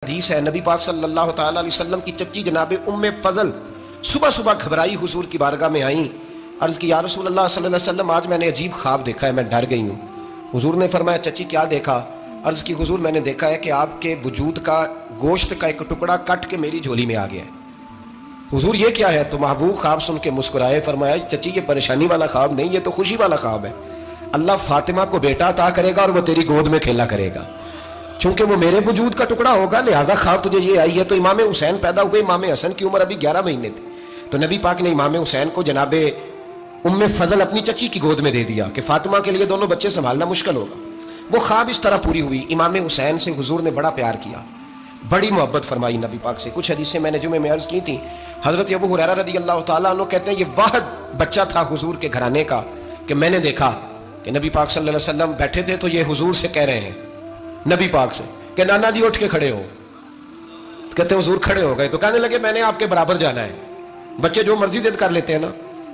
حدیث ہے نبی پاک صلی اللہ تعالی علیہ وسلم کی چچی جناب ام فضل صبح صبح گھبرائی حضور کی بارگاہ میں آئیں، عرض کی یا رسول اللہ صلی اللہ علیہ وسلم آج میں نے عجیب خواب دیکھا ہے، میں ڈر گئی ہوں۔ حضور نے فرمایا چچی کیا دیکھا؟ عرض کی حضور میں نے دیکھا ہے کہ آپ کے وجود کا گوشت کا ایک ٹکڑا کٹ کے میری جھولی میں آ گیا ہے۔ حضور یہ کیا ہے؟ تو محبوب خواب سن کے مسکرائے، فرمایا چچی یہ پریشانی والا خواب نہیں، یہ تو خوشی والا خواب ہے۔ اللہ فاطمہ کو بیٹا عطا کرے گا اور وہ تیری گود میں کھیلا کرے گا، چونکہ وہ میرے وجود کا ٹکڑا ہوگا، لہذا خواب تجھے یہ آئی ہے۔ تو امام حسین پیدا ہوئے، امام حسن کی عمر ابھی 11 مہینے تھی، تو نبی پاک نے امام حسین کو جناب ام فضل اپنی چچی کی گود میں دے دیا کہ فاطمہ کے لیے دونوں بچے سنبھالنا مشکل ہوگا۔ وہ خواب اس طرح پوری ہوئی۔ امام حسین سے حضور نے بڑا پیار کیا، بڑی محبت فرمائی نبی پاک سے۔ کچھ حدیثیں میں نے جمعے میں عرض کی تھیں، حضرت ابو ہریرہ رضی اللہ تعالیٰ عنہ کہتے ہیں یہ واحد بچہ تھا حضور کے گھرانے کا کہ میں نے دیکھا کہ نبی پاک صلی اللہ علیہ وسلم بیٹھے تھے تو یہ حضور سے کہہ رہے ہیں، نبی پاک سے کہ نانا جی اٹھ کے کھڑے ہو۔ کہتے ہیں حضور کھڑے ہو گئے تو کہنے لگے میں نے آپ کے برابر جانا ہے۔ بچے جو مرضی ضد کر لیتے ہیں نا،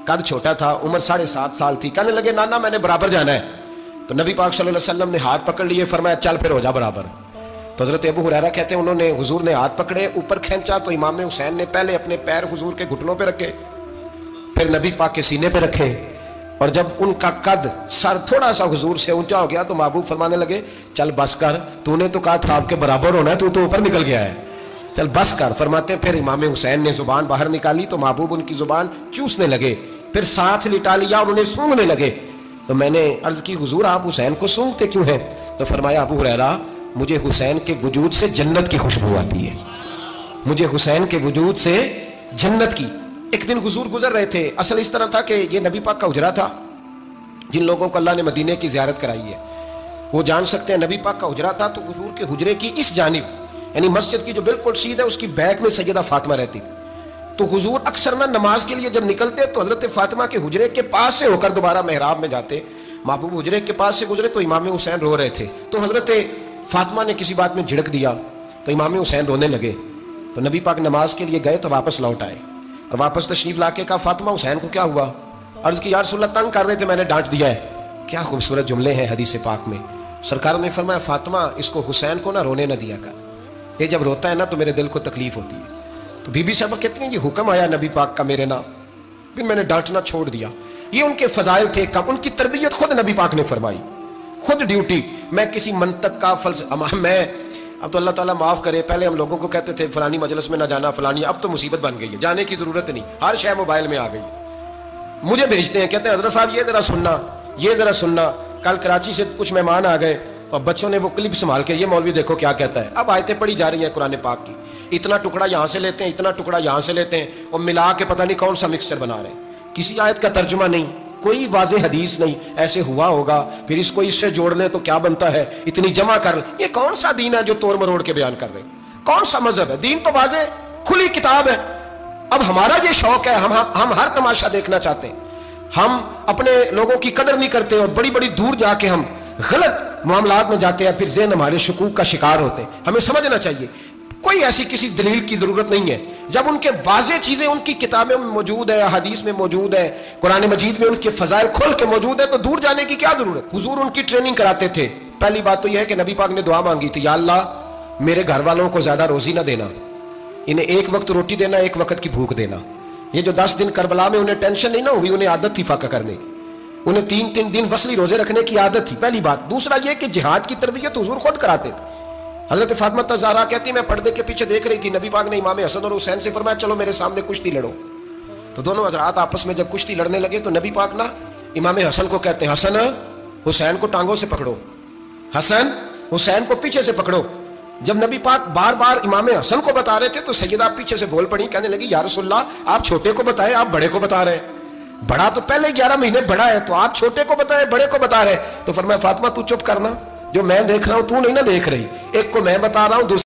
قد چھوٹا تھا، عمر 7.5 سال تھی، کہنے لگے نانا میں نے برابر جانا ہے۔ تو نبی پاک صلی اللہ علیہ وسلم نے ہاتھ پکڑ لیے، فرمایا چل پھر ہو جا برابر۔ تو حضرت ابو ہریرہ کہتے ہیں انہوں نے حضور نے ہاتھ پکڑے، اوپر کھینچا تو امام حسین نے پہلے اپنے پیر حضور کے گھٹنوں پہ رکھے، پھر نبی پاک کے سینے پہ رکھے، اور جب ان کا قد سر تھوڑا سا حضور سے اونچا ہو گیا تو محبوب فرمانے لگے چل بس کر، تو نے تو کہا تھا آپ کے برابر ہونا ہے، تو اوپر نکل گیا ہے، چل بس کر۔ فرماتے ہیں پھر امام حسین نے زبان باہر نکالی تو محبوب ان کی زبان چوسنے لگے، پھر ساتھ لٹا لیا اور انہیں سونگھنے لگے۔ تو میں نے عرض کی حضور آپ حسین کو سونگتے کیوں ہیں؟ تو فرمایا ابو ہریرہ مجھے حسین کے وجود سے جنت کی خوشبو آتی ہے، مجھے حسین کے وجود سے جنت کی۔ ایک دن حضور گزر رہے تھے، اصل اس طرح تھا کہ یہ نبی پاک کا حجرہ تھا، جن لوگوں کو اللہ نے مدینے کی زیارت کرائی ہے وہ جان سکتے ہیں، نبی پاک کا حجرہ تھا تو حضور کے حجرے کی اس جانب یعنی مسجد کی جو بالکل سیدھ ہے اس کی بیک میں سیدہ فاطمہ رہتی، تو حضور اکثر نہ نماز کے لیے جب نکلتے تو حضرت فاطمہ کے حجرے کے پاس سے ہو کر دوبارہ محراب میں جاتے، محبوب حجرے کے پاس سے گزرے تو امام حسین رو رہے تھے، تو حضرت فاطمہ نے کسی بات میں جھڑک دیا تو امام حسین رونے لگے، تو نبی پاک نماز کے لیے گئے تو واپس لوٹ آئے، اور واپس تشریف لا کے کہا فاطمہ حسین کو کیا ہوا؟ عرض کی یا رسول اللہ تنگ کر رہے تھے میں نے ڈانٹ دیا ہے۔ کیا خوبصورت جملے ہیں حدیث پاک میں، سرکار نے فرمایا فاطمہ اس کو حسین کو نہ رونے نہ دیا کر، یہ جب روتا ہے نا تو میرے دل کو تکلیف ہوتی ہے۔ تو بی بی صاحبہ کہتی ہیں یہ حکم آیا نبی پاک کا میرے نام، پھر میں نے ڈانٹنا چھوڑ دیا۔ یہ ان کے فضائل تھے، کم ان کی تربیت خود نبی پاک نے فرمائی، خود ڈیوٹی۔ میں کسی منطق کا میں اب تو اللہ تعالیٰ معاف کرے، پہلے ہم لوگوں کو کہتے تھے فلانی مجلس میں نہ جانا فلانی، اب تو مصیبت بن گئی ہے، جانے کی ضرورت نہیں، ہر شے موبائل میں آ گئی۔ مجھے بھیجتے ہیں کہتے ہیں حضرت صاحب یہ ذرا سننا، یہ ذرا سننا، کل کراچی سے کچھ مہمان آ گئے اور بچوں نے وہ کلپ سنبھال کے یہ مولوی دیکھو کیا کہتا ہے۔ اب آیتیں پڑھی جا رہی ہیں قرآن پاک کی، اتنا ٹکڑا یہاں سے لیتے ہیں، اتنا ٹکڑا یہاں سے لیتے ہیں اور ملا کے پتہ نہیں کون سا مکسچر بنا رہے ہیں، کسی آیت کا ترجمہ نہیں، کوئی واضح حدیث نہیں، ایسے ہوا ہوگا پھر اس کو اس سے جوڑ لیں تو کیا بنتا ہے، اتنی جمع کر لیں۔ یہ کون سا دین ہے جو توڑ مروڑ کے بیان کر رہے ہیں؟ کون سا مذہب ہے؟ دین تو واضح کھلی کتاب ہے۔ اب ہمارا یہ شوق ہے، ہم ہر تماشا دیکھنا چاہتے ہیں، ہم اپنے لوگوں کی قدر نہیں کرتے اور بڑی بڑی دور جا کے ہم غلط معاملات میں جاتے ہیں، پھر ذہن ہمارے شکوک کا شکار ہوتے ہیں۔ ہمیں سمجھنا چاہیے کوئی ایسی کسی دلیل کی ضرورت نہیں ہے، جب ان کے واضح چیزیں ان کی کتابیں میں موجود ہے، حدیث میں موجود ہے، قرآن مجید میں ان کے فضائل کھل کے موجود ہے، تو دور جانے کی کیا ضرورت؟ حضور ان کی ٹریننگ کراتے تھے۔ پہلی بات تو یہ ہے کہ نبی پاک نے دعا مانگی تھی، یا اللہ میرے گھر والوں کو زیادہ روزی نہ دینا، انہیں ایک وقت روٹی دینا، ایک وقت کی بھوک دینا۔ یہ جو 10 دن کربلا میں انہیں ٹینشن نہیں نہ ہوئی، انہیں عادت تھی فاقہ کرنے کی، انہیں 3 دن وصلی روزے رکھنے کی عادت تھی، پہلی بات۔ دوسرا یہ کہ جہاد کی تربیت حضور خود کراتے تھے۔ حضرت فاطمہ الزہرا کہتی میں پردے کے پیچھے دیکھ رہی تھی، نبی پاک نے امام حسن اور حسین سے فرمایا چلو میرے سامنے کشتی لڑو، تو دونوں حضرات آپس میں جب کشتی لڑنے لگے تو نبی پاک نا امام حسن کو کہتے ہیں حسن حسین کو ٹانگوں سے پکڑو، حسن حسین کو پیچھے سے پکڑو۔ جب نبی پاک بار بار امام حسن کو بتا رہے تھے تو سیدہ پیچھے سے بول پڑی، کہنے لگی یا رسول اللہ آپ چھوٹے کو بتائے، آپ بڑے کو بتا رہے ہیں، بڑا تو پہلے 11 مہینے بڑا ہے، تو آپ چھوٹے کو بتائے بڑے کو بتا رہے۔ تو فرمایا فاطمہ تو چپ کرنا، جو میں دیکھ رہا ہوں تو نہیں نہ دیکھ رہی، ایک کو میں بتا رہا ہوں